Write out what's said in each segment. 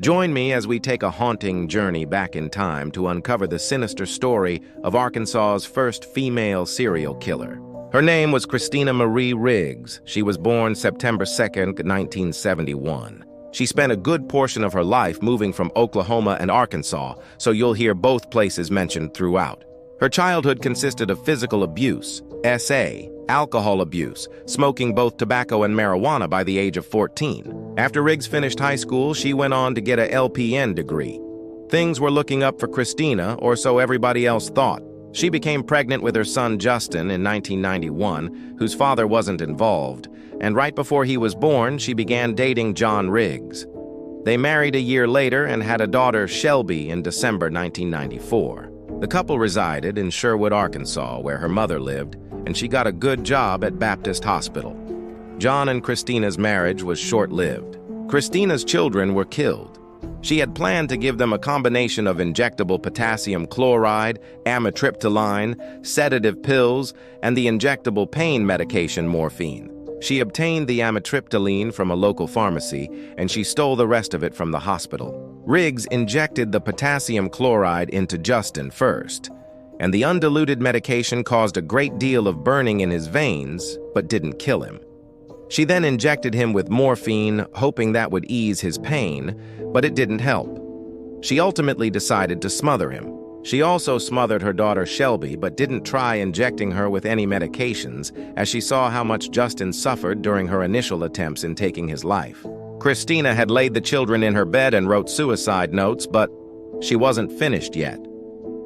Join me as we take a haunting journey back in time to uncover the sinister story of Arkansas's first female serial killer. Her name was Christina Marie Riggs. She was born September 2nd, 1971. She spent a good portion of her life moving from Oklahoma and Arkansas, so you'll hear both places mentioned throughout. Her childhood consisted of physical abuse, SA, alcohol abuse, smoking both tobacco and marijuana by the age of 14. After Riggs finished high school, she went on to get a LPN degree. Things were looking up for Christina, or so everybody else thought. She became pregnant with her son Justin in 1991, whose father wasn't involved, and right before he was born, she began dating John Riggs. They married a year later and had a daughter, Shelby, in December 1994. The couple resided in Sherwood, Arkansas, where her mother lived, and she got a good job at Baptist Hospital. John and Christina's marriage was short-lived. Christina's children were killed. She had planned to give them a combination of injectable potassium chloride, amitriptyline, sedative pills, and the injectable pain medication morphine. She obtained the amitriptyline from a local pharmacy, and she stole the rest of it from the hospital. Riggs injected the potassium chloride into Justin first, and the undiluted medication caused a great deal of burning in his veins, but didn't kill him. She then injected him with morphine, hoping that would ease his pain, but it didn't help. She ultimately decided to smother him. She also smothered her daughter Shelby, but didn't try injecting her with any medications, as she saw how much Justin suffered during her initial attempts in taking his life. Christina had laid the children in her bed and wrote suicide notes, but she wasn't finished yet.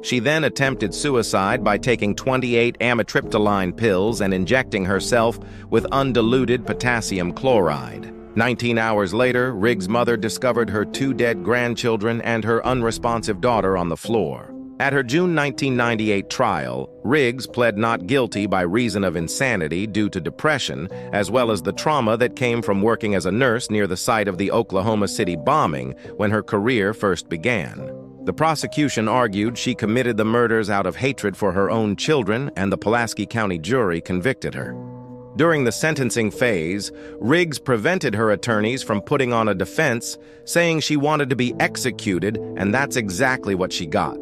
She then attempted suicide by taking 28 amitriptyline pills and injecting herself with undiluted potassium chloride. 19 hours later, Riggs' mother discovered her 2 dead grandchildren and her unresponsive daughter on the floor. At her June 1998 trial, Riggs pled not guilty by reason of insanity due to depression, as well as the trauma that came from working as a nurse near the site of the Oklahoma City bombing when her career first began. The prosecution argued she committed the murders out of hatred for her own children, and the Pulaski County jury convicted her. During the sentencing phase, Riggs prevented her attorneys from putting on a defense, saying she wanted to be executed, and that's exactly what she got.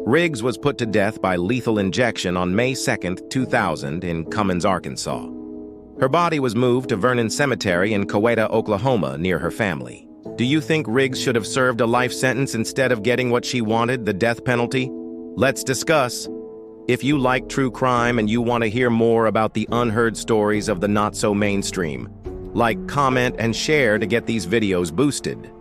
Riggs was put to death by lethal injection on May 2, 2000 in Cummins, Arkansas. Her body was moved to Vernon Cemetery in Coweta, Oklahoma, near her family. Do you think Riggs should have served a life sentence instead of getting what she wanted, the death penalty? Let's discuss. If you like true crime and you want to hear more about the unheard stories of the not-so-mainstream, like, comment, and share to get these videos boosted.